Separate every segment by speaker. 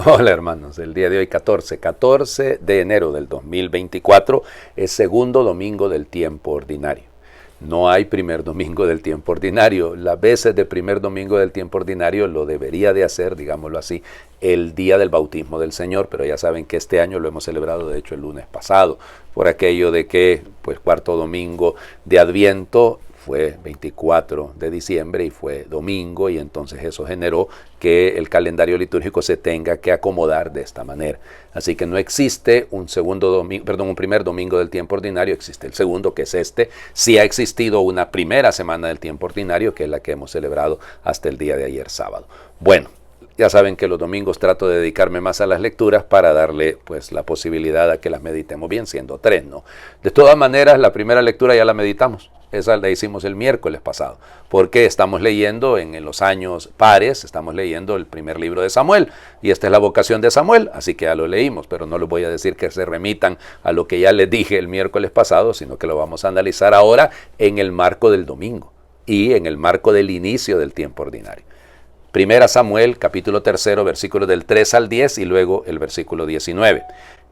Speaker 1: Hola hermanos, el día de hoy 14 de enero del 2024 es segundo domingo del tiempo ordinario. No hay primer domingo del tiempo ordinario. Las veces de primer domingo del tiempo ordinario lo debería de hacer, digámoslo así, el día del bautismo del Señor, pero ya saben que este año lo hemos celebrado de hecho el lunes pasado, por aquello de que pues cuarto domingo de Adviento fue 24 de diciembre y fue domingo, y entonces eso generó que el calendario litúrgico se tenga que acomodar de esta manera. Así que no existe un primer domingo del tiempo ordinario, existe el segundo, que es este. Sí ha existido una primera semana del tiempo ordinario, que es la que hemos celebrado hasta el día de ayer sábado. Bueno, ya saben que los domingos trato de dedicarme más a las lecturas para darle pues la posibilidad a que las meditemos bien, siendo 3, ¿no? De todas maneras, la primera lectura ya la meditamos. Esa la hicimos el miércoles pasado, porque estamos leyendo en los años pares, estamos leyendo el primer libro de Samuel, y esta es la vocación de Samuel, así que ya lo leímos, pero no les voy a decir que se remitan a lo que ya les dije el miércoles pasado, sino que lo vamos a analizar ahora en el marco del domingo y en el marco del inicio del tiempo ordinario. Primera Samuel, capítulo 3, versículos del 3 al 10 y luego el versículo 19.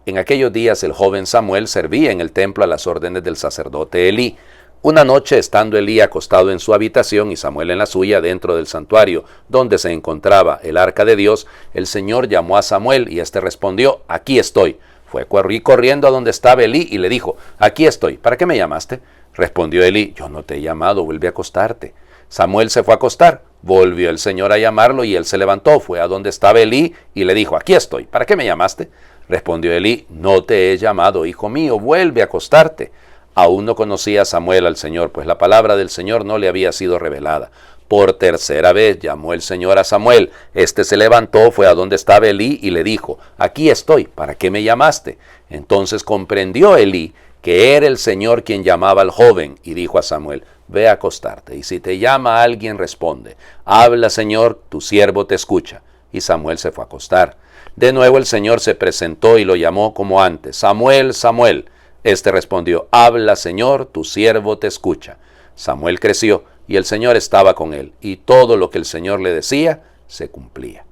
Speaker 1: En aquellos días el joven Samuel servía en el templo a las órdenes del sacerdote Elí. Una noche, estando Elí acostado en su habitación y Samuel en la suya dentro del santuario, donde se encontraba el arca de Dios, el Señor llamó a Samuel y éste respondió: aquí estoy. Fue corriendo a donde estaba Elí y le dijo: aquí estoy, ¿para qué me llamaste? Respondió Elí: yo no te he llamado, vuelve a acostarte. Samuel se fue a acostar, volvió el Señor a llamarlo y él se levantó, fue a donde estaba Elí y le dijo: aquí estoy, ¿para qué me llamaste? Respondió Elí: no te he llamado, hijo mío, vuelve a acostarte. Aún no conocía Samuel al Señor, pues la palabra del Señor no le había sido revelada. Por tercera vez llamó el Señor a Samuel. Este se levantó, fue a donde estaba Elí y le dijo: aquí estoy, ¿para qué me llamaste? Entonces comprendió Elí que era el Señor quien llamaba al joven, y dijo a Samuel: ve a acostarte, y si te llama alguien, responde: habla, Señor, tu siervo te escucha. Y Samuel se fue a acostar. De nuevo el Señor se presentó y lo llamó como antes: Samuel, Samuel. Este respondió: habla, Señor, tu siervo te escucha. Samuel creció, y el Señor estaba con él, y todo lo que el Señor le decía se cumplía.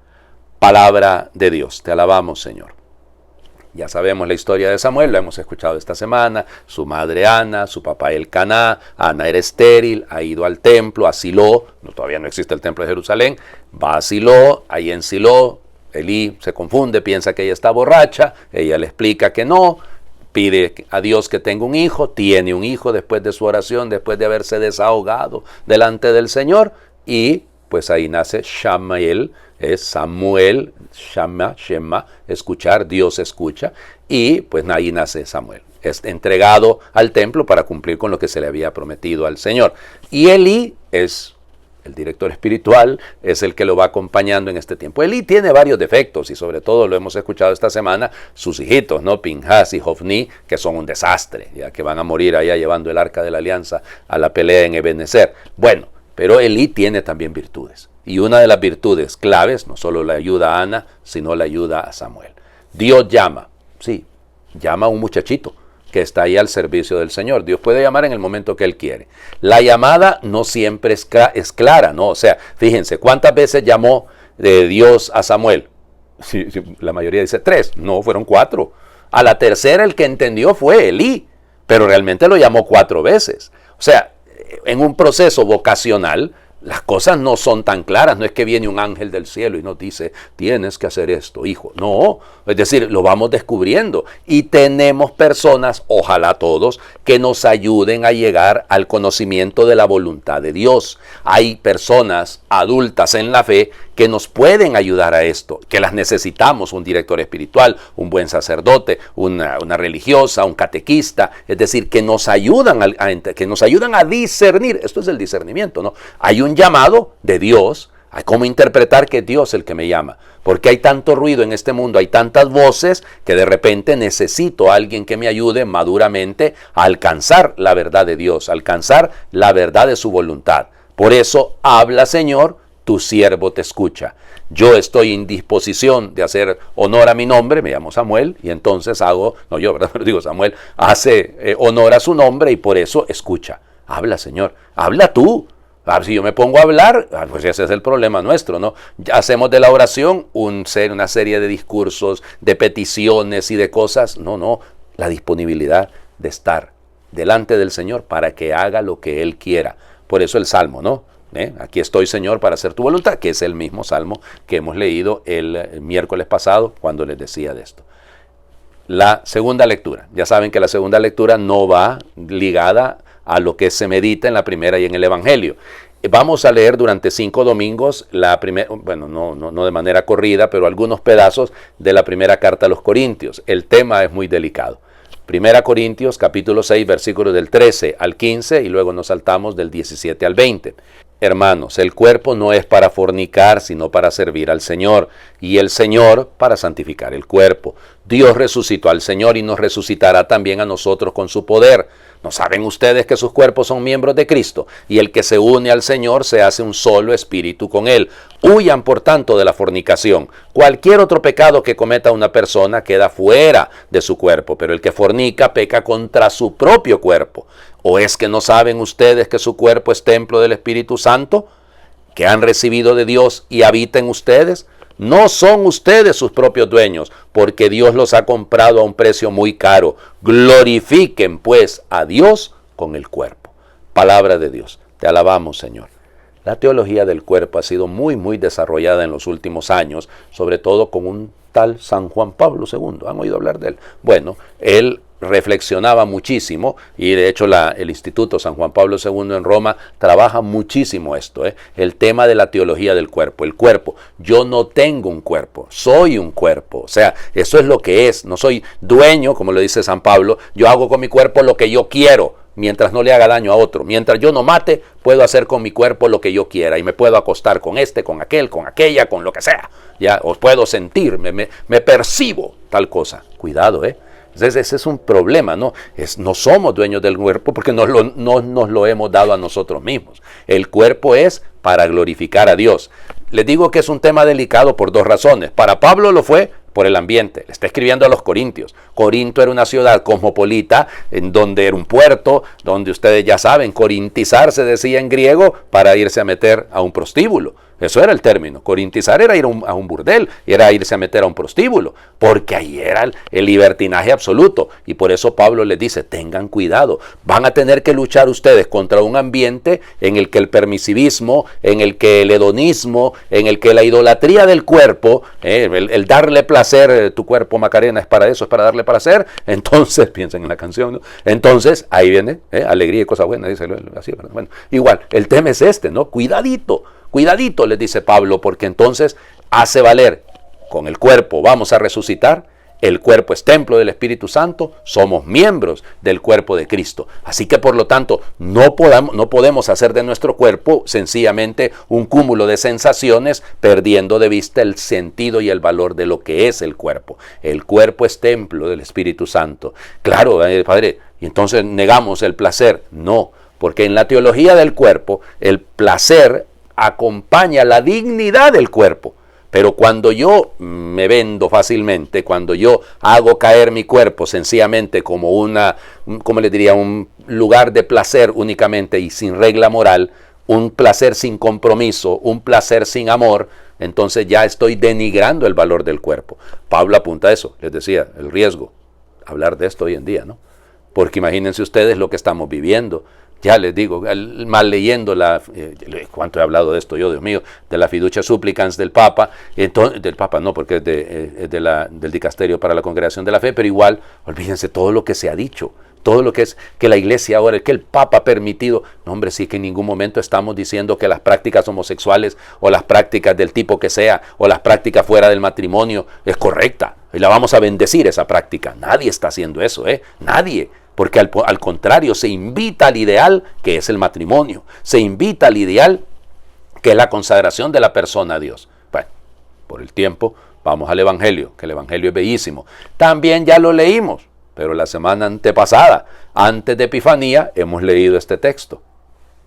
Speaker 1: Palabra de Dios. Te alabamos, Señor. Ya sabemos la historia de Samuel, la hemos escuchado esta semana. Su madre Ana, su papá Elcaná. Ana era estéril, ha ido al templo, a Silo. Todavía no existe el templo de Jerusalén. Va a Silo, ahí en Silo Elí se confunde, piensa que ella está borracha. Ella le explica que no. Pide a Dios que tenga un hijo, tiene un hijo después de su oración, después de haberse desahogado delante del Señor, y pues ahí nace Shamael, es Samuel, Shema, escuchar, Dios escucha, y pues ahí nace Samuel. Es entregado al templo para cumplir con lo que se le había prometido al Señor. Y Elí es el director espiritual, es el que lo va acompañando en este tiempo. Elí tiene varios defectos, y sobre todo lo hemos escuchado esta semana, sus hijitos, ¿no? Pinhas y Hofni, que son un desastre, ya que van a morir allá llevando el arca de la alianza a la pelea en Ebenezer. Bueno, pero Elí tiene también virtudes, y una de las virtudes claves no solo le ayuda a Ana, sino le ayuda a Samuel. Dios llama, sí, llama a un muchachito que está ahí al servicio del Señor. Dios puede llamar en el momento que Él quiere. La llamada no siempre es clara, ¿no? O sea, fíjense, ¿cuántas veces llamó Dios a Samuel? La mayoría dice 3, no, fueron 4. A la tercera el que entendió fue Elí, pero realmente lo llamó 4 veces. O sea, en un proceso vocacional, las cosas no son tan claras. No es que viene un ángel del cielo y nos dice: tienes que hacer esto, hijo. No, es decir, lo vamos descubriendo. Y tenemos personas, ojalá todos, que nos ayuden a llegar al conocimiento de la voluntad de Dios. Hay personas adultas en la fe que nos pueden ayudar a esto, que las necesitamos: un director espiritual, un buen sacerdote, una religiosa, un catequista, es decir, que nos ayudan a discernir. Esto es el discernimiento, ¿no? Hay un llamado de Dios, hay cómo interpretar que es Dios el que me llama, porque hay tanto ruido en este mundo, hay tantas voces, que de repente necesito a alguien que me ayude maduramente a alcanzar la verdad de Dios, a alcanzar la verdad de su voluntad. Por eso, habla, Señor, tu siervo te escucha. Yo estoy en disposición de hacer honor a mi nombre, me llamo Samuel, y entonces Samuel hace honor a su nombre, y por eso escucha. Habla, Señor, habla tú. Si yo me pongo a hablar, pues ese es el problema nuestro, ¿no? Ya hacemos de la oración una serie de discursos, de peticiones y de cosas. No, la disponibilidad de estar delante del Señor para que haga lo que Él quiera. Por eso el Salmo, ¿no? Aquí estoy, Señor, para hacer tu voluntad, que es el mismo Salmo que hemos leído el miércoles pasado cuando les decía de esto. La segunda lectura. Ya saben que la segunda lectura no va ligada a lo que se medita en la primera y en el Evangelio. Vamos a leer durante 5 domingos la primera, bueno, no de manera corrida, pero algunos pedazos de la primera carta a los Corintios. El tema es muy delicado. Primera Corintios, capítulo 6, versículos del 13 al 15, y luego nos saltamos del 17 al 20. Hermanos, el cuerpo no es para fornicar, sino para servir al Señor, y el Señor para santificar el cuerpo. Dios resucitó al Señor y nos resucitará también a nosotros con su poder. ¿No saben ustedes que sus cuerpos son miembros de Cristo? Y el que se une al Señor se hace un solo espíritu con Él. Huyan, por tanto, de la fornicación. Cualquier otro pecado que cometa una persona queda fuera de su cuerpo, pero el que fornica peca contra su propio cuerpo. ¿O es que no saben ustedes que su cuerpo es templo del Espíritu Santo, que han recibido de Dios y habita en ustedes? No son ustedes sus propios dueños, porque Dios los ha comprado a un precio muy caro. Glorifiquen pues a Dios con el cuerpo. Palabra de Dios. Te alabamos, Señor. La teología del cuerpo ha sido muy desarrollada en los últimos años, sobre todo con un tal San Juan Pablo II. ¿Han oído hablar de él? Bueno, él reflexionaba muchísimo y de hecho el Instituto San Juan Pablo II en Roma trabaja muchísimo esto, el tema de la teología del cuerpo. El cuerpo, yo no tengo un cuerpo, soy un cuerpo, o sea, eso es lo que es, no soy dueño, como lo dice San Pablo, yo hago con mi cuerpo lo que yo quiero, mientras no le haga daño a otro. Mientras yo no mate, puedo hacer con mi cuerpo lo que yo quiera y me puedo acostar con este, con aquel, con aquella, con lo que sea, ya, o puedo sentir, me percibo tal cosa. Cuidado, Entonces ese es un problema, ¿no? No somos dueños del cuerpo porque no nos lo hemos dado a nosotros mismos. El cuerpo es para glorificar a Dios. Les digo que es un tema delicado por dos razones. Para Pablo lo fue por el ambiente. Le está escribiendo a los Corintios. Corinto era una ciudad cosmopolita, en donde era un puerto, donde ustedes ya saben, corintizar se decía en griego para irse a meter a un prostíbulo. Eso era el término. Corintizar era ir a un burdel, era irse a meter a un prostíbulo, porque ahí era el libertinaje absoluto. Y por eso Pablo les dice, tengan cuidado. Van a tener que luchar ustedes contra un ambiente en el que el permisivismo, en el que el hedonismo, en el que la idolatría del cuerpo, el darle placer, tu cuerpo Macarena es para eso, es para darle placer. Entonces, piensen en la canción, ¿no? Entonces, ahí viene, alegría y cosa buena, dice así, ¿verdad? Bueno, igual, el tema es este, ¿no? Cuidadito, les dice Pablo, porque entonces hace valer con el cuerpo, vamos a resucitar, el cuerpo es templo del Espíritu Santo, somos miembros del cuerpo de Cristo. Así que por lo tanto no podemos hacer de nuestro cuerpo sencillamente un cúmulo de sensaciones, perdiendo de vista el sentido y el valor de lo que es el cuerpo. El cuerpo es templo del Espíritu Santo. Claro, Padre, y entonces negamos el placer. No, porque en la teología del cuerpo el placer acompaña la dignidad del cuerpo. Pero cuando yo me vendo fácilmente, cuando yo hago caer mi cuerpo sencillamente como un lugar de placer únicamente y sin regla moral, un placer sin compromiso, un placer sin amor, entonces ya estoy denigrando el valor del cuerpo. Pablo apunta a eso, les decía, el riesgo, hablar de esto hoy en día, ¿no? Porque imagínense ustedes lo que estamos viviendo. Ya les digo, mal leyendo cuánto he hablado de esto yo, Dios mío, de la fiducia supplicans del Papa, del Papa no, porque es del Dicasterio para la Congregación de la Fe, pero igual, olvídense todo lo que se ha dicho, todo lo que es que la Iglesia ahora, que el Papa ha permitido. No, hombre, sí que en ningún momento estamos diciendo que las prácticas homosexuales o las prácticas del tipo que sea, o las prácticas fuera del matrimonio es correcta, y la vamos a bendecir esa práctica. Nadie está haciendo eso, nadie. Porque al contrario, se invita al ideal que es el matrimonio. Se invita al ideal que es la consagración de la persona a Dios. Bueno, por el tiempo, vamos al Evangelio, que el Evangelio es bellísimo. También ya lo leímos, pero la semana antepasada, antes de Epifanía, hemos leído este texto.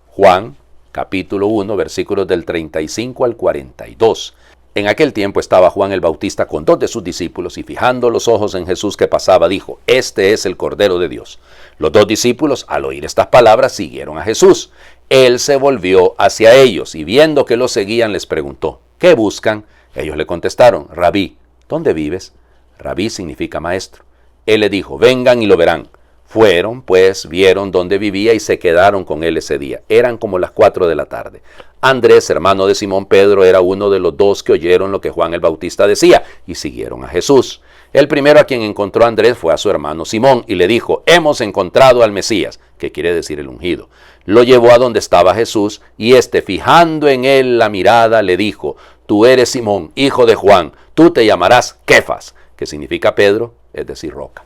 Speaker 1: Juan, capítulo 1, versículos del 35 al 42. En aquel tiempo estaba Juan el Bautista con 2 de sus discípulos y fijando los ojos en Jesús que pasaba, dijo, este es el Cordero de Dios. Los 2 discípulos, al oír estas palabras, siguieron a Jesús. Él se volvió hacia ellos y viendo que lo seguían les preguntó, ¿qué buscan? Ellos le contestaron, Rabí, ¿dónde vives? Rabí significa maestro. Él le dijo, vengan y lo verán. Fueron, pues, vieron dónde vivía y se quedaron con él ese día. Eran como las 4 de la tarde. Andrés, hermano de Simón Pedro, era uno de los 2 que oyeron lo que Juan el Bautista decía y siguieron a Jesús. El primero a quien encontró Andrés fue a su hermano Simón y le dijo, hemos encontrado al Mesías, que quiere decir el ungido. Lo llevó a donde estaba Jesús y fijando en él la mirada, le dijo, tú eres Simón, hijo de Juan, tú te llamarás Kefas, que significa Pedro, es decir, roca.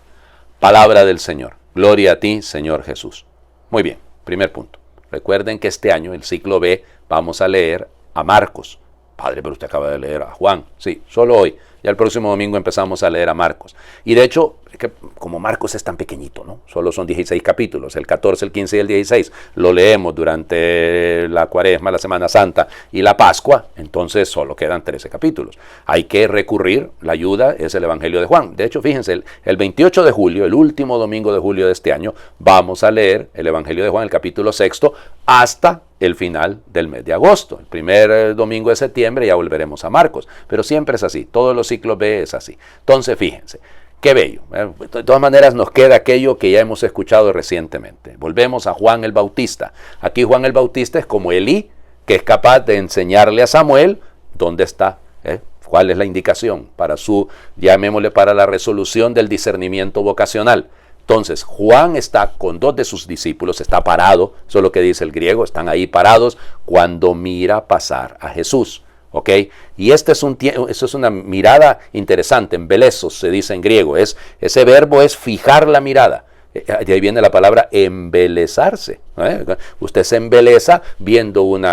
Speaker 1: Palabra del Señor. Gloria a ti, Señor Jesús. Muy bien, primer punto. Recuerden que este año, el ciclo B, vamos a leer a Marcos. Padre, pero usted acaba de leer a Juan. Sí, solo hoy. Ya el próximo domingo empezamos a leer a Marcos. Y de hecho, es que como Marcos es tan pequeñito, ¿no? Solo son 16 capítulos, el 14, el 15 y el 16. Lo leemos durante la Cuaresma, la Semana Santa y la Pascua, entonces solo quedan 13 capítulos. Hay que recurrir, la ayuda es el Evangelio de Juan. De hecho, fíjense, el 28 de julio, el último domingo de julio de este año, vamos a leer el Evangelio de Juan, el capítulo 6, hasta el final del mes de agosto. El primer domingo de septiembre ya volveremos a Marcos, pero siempre es así, todos los ciclos B es así. Entonces, fíjense, qué bello. De todas maneras nos queda aquello que ya hemos escuchado recientemente. Volvemos a Juan el Bautista. Aquí Juan el Bautista es como Elí, que es capaz de enseñarle a Samuel dónde está, cuál es la indicación para llamémosle, para la resolución del discernimiento vocacional. Entonces, Juan está con 2 de sus discípulos, está parado, eso es lo que dice el griego, están ahí parados cuando mira pasar a Jesús. ¿Ok? Y eso es una mirada interesante, embelezos se dice en griego, ese verbo es fijar la mirada. De ahí viene la palabra embelezarse. Usted se embeleza viendo un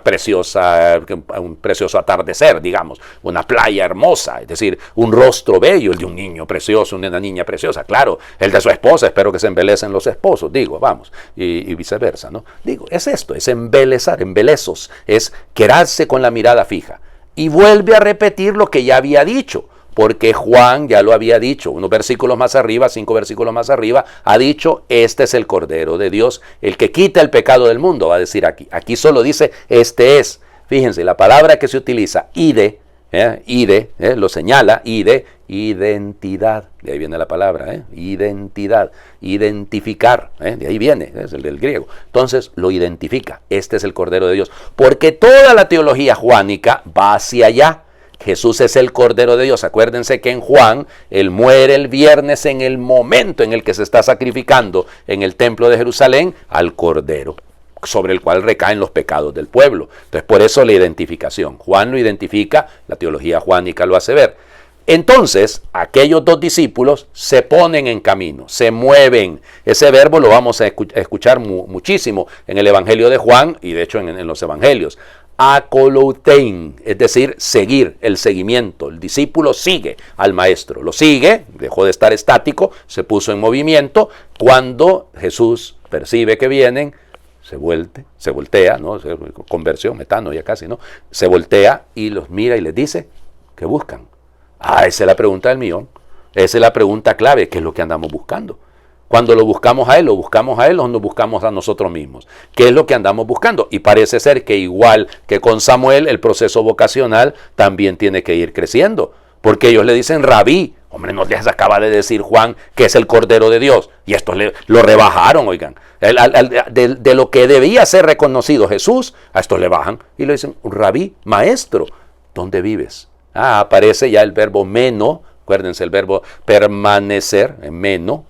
Speaker 1: precioso atardecer, digamos, una playa hermosa, es decir, un rostro bello, el de un niño precioso, una niña preciosa, claro, el de su esposa, espero que se embelecen los esposos, digo, vamos, y viceversa, ¿no? Digo, es esto, es embelezar, embelezos, es quedarse con la mirada fija. Y vuelve a repetir lo que ya había dicho. Porque Juan ya lo había dicho, 5 versículos más arriba, ha dicho, este es el Cordero de Dios, el que quita el pecado del mundo, va a decir aquí. Aquí solo dice, este es. Fíjense, la palabra que se utiliza, lo señala, identidad. De ahí viene la palabra, identidad, identificar, de ahí viene, es el del griego. Entonces lo identifica, este es el Cordero de Dios. Porque toda la teología juánica va hacia allá. Jesús es el Cordero de Dios. Acuérdense que en Juan, Él muere el viernes en el momento en el que se está sacrificando en el templo de Jerusalén al Cordero, sobre el cual recaen los pecados del pueblo. Entonces, por eso la identificación. Juan lo identifica, la teología juánica lo hace ver. Entonces, aquellos 2 discípulos se ponen en camino, se mueven. Ese verbo lo vamos a escuchar muchísimo en el Evangelio de Juan y de hecho en los Evangelios. Akoloutein, es decir, seguir, el seguimiento. El discípulo sigue al maestro, lo sigue, dejó de estar estático, se puso en movimiento. Cuando Jesús percibe que vienen, se voltea, ¿no? Conversión, metano ya casi, ¿no? Se voltea y los mira y les dice, ¿qué buscan? Esa es la pregunta del millón, esa es la pregunta clave, ¿qué es lo que andamos buscando? Cuando lo buscamos a Él o nos buscamos a nosotros mismos. ¿Qué es lo que andamos buscando? Y parece ser que igual que con Samuel, el proceso vocacional también tiene que ir creciendo. Porque ellos le dicen, Rabí, hombre, nos les acaba de decir Juan que es el Cordero de Dios. Y estos lo rebajaron, oigan. De lo que debía ser reconocido Jesús, a estos le bajan y le dicen, Rabí, maestro, ¿dónde vives? Aparece ya el verbo meno. Acuérdense el verbo permanecer, meno,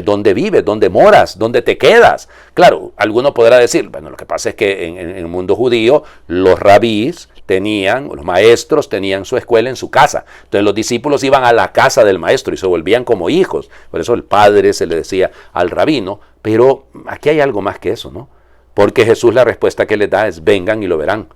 Speaker 1: ¿dónde vives? ¿Dónde moras? ¿Dónde te quedas? Claro, alguno podrá decir, bueno, lo que pasa es que en el mundo judío los rabís los maestros tenían su escuela en su casa. Entonces los discípulos iban a la casa del maestro y se volvían como hijos. Por eso el padre se le decía al rabino. Pero aquí hay algo más que eso, ¿no? Porque Jesús la respuesta que les da es vengan y lo verán.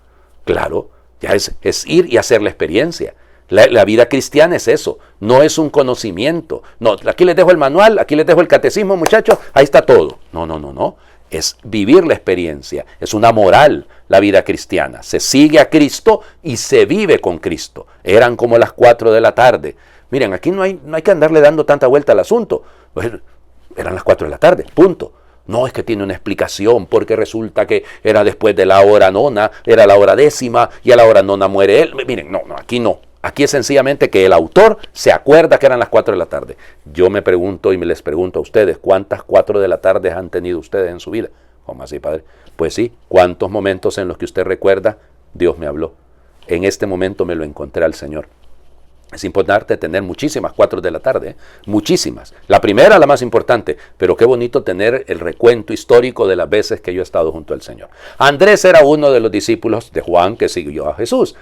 Speaker 1: Claro, ya es ir y hacer la experiencia. La vida cristiana es eso, no es un conocimiento. No, aquí les dejo el manual, aquí les dejo el catecismo, muchachos, ahí está todo. No. Es vivir la experiencia, es una moral la vida cristiana. Se sigue a Cristo y se vive con Cristo. Eran como las 4 de la tarde. Miren, aquí no hay que andarle dando tanta vuelta al asunto. Eran las 4 de la tarde, punto. No, es que tiene una explicación, porque resulta que era después de la hora nona, era la hora décima, y a la hora nona muere él. Miren, no, aquí no. Aquí es sencillamente que el autor se acuerda que eran las 4 de la tarde. Yo me pregunto y me les pregunto a ustedes, ¿cuántas 4 de la tarde han tenido ustedes en su vida? ¿Cómo así, padre? Pues sí, ¿cuántos momentos en los que usted recuerda, Dios me habló? En este momento me lo encontré al Señor. Es importante tener muchísimas 4 de la tarde, muchísimas. La primera, la más importante, pero qué bonito tener el recuento histórico de las veces que yo he estado junto al Señor. Andrés era uno de los discípulos de Juan que siguió a Jesús.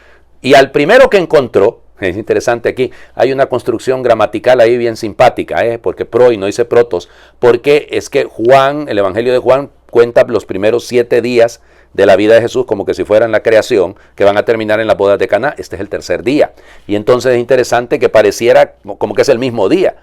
Speaker 1: Y al primero que encontró, es interesante aquí, hay una construcción gramatical ahí bien simpática, porque pro y no dice protos, porque es que Juan, el Evangelio de Juan, cuenta los primeros 7 días de la vida de Jesús como que si fueran la creación, que van a terminar en las bodas de Caná. Este es el tercer día. Y entonces es interesante que pareciera como que es el mismo día.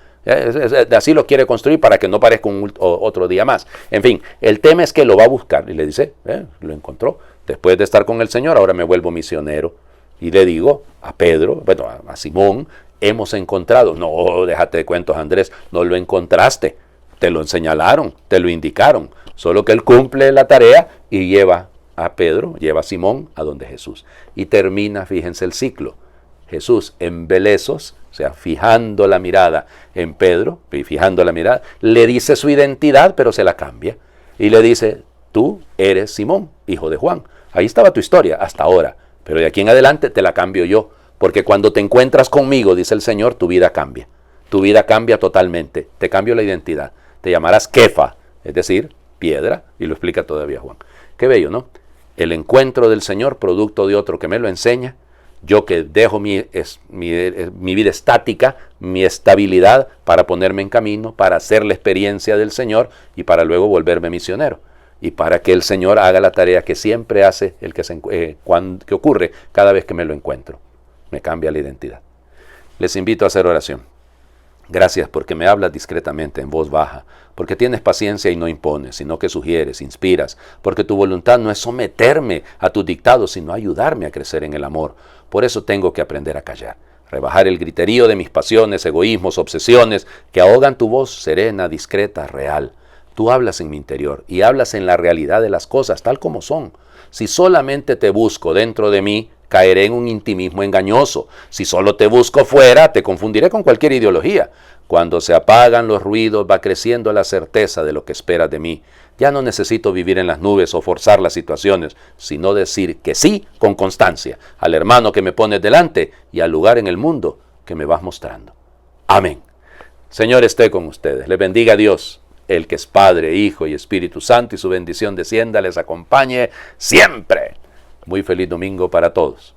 Speaker 1: Así lo quiere construir para que no parezca otro día más. En fin, el tema es que lo va a buscar y le dice, lo encontró. Después de estar con el Señor, ahora me vuelvo misionero. Y le digo a Pedro, bueno, a Simón, hemos encontrado. No, déjate de cuentos, Andrés, no lo encontraste. Te lo señalaron, te lo indicaron. Solo que él cumple la tarea y lleva a Pedro, lleva a Simón a donde Jesús. Y termina, fíjense el ciclo. Jesús en embelezos, o sea, fijando la mirada en Pedro, y fijando la mirada, le dice su identidad, pero se la cambia. Y le dice, tú eres Simón, hijo de Juan. Ahí estaba tu historia, hasta ahora. Pero de aquí en adelante te la cambio yo. Porque cuando te encuentras conmigo, dice el Señor, tu vida cambia. Tu vida cambia totalmente. Te cambio la identidad. Te llamarás Kefa, es decir, piedra. Y lo explica todavía Juan. Qué bello, ¿no? El encuentro del Señor, producto de otro que me lo enseña. Yo que dejo mi vida estática, mi estabilidad, para ponerme en camino, para hacer la experiencia del Señor y para luego volverme misionero. Y para que el Señor haga la tarea que siempre hace, que ocurre cada vez que me lo encuentro. Me cambia la identidad. Les invito a hacer oración. Gracias porque me hablas discretamente, en voz baja, porque tienes paciencia y no impones, sino que sugieres, inspiras, porque tu voluntad no es someterme a tus dictados, sino ayudarme a crecer en el amor. Por eso tengo que aprender a callar, rebajar el griterío de mis pasiones, egoísmos, obsesiones, que ahogan tu voz serena, discreta, real. Tú hablas en mi interior y hablas en la realidad de las cosas tal como son. Si solamente te busco dentro de mí, caeré en un intimismo engañoso. Si solo te busco fuera, te confundiré con cualquier ideología. Cuando se apagan los ruidos, va creciendo la certeza de lo que esperas de mí. Ya no necesito vivir en las nubes o forzar las situaciones, sino decir que sí con constancia al hermano que me pones delante y al lugar en el mundo que me vas mostrando. Amén. Señor esté con ustedes. Les bendiga Dios, el que es Padre, Hijo y Espíritu Santo, y su bendición descienda, les acompañe siempre. Muy feliz domingo para todos.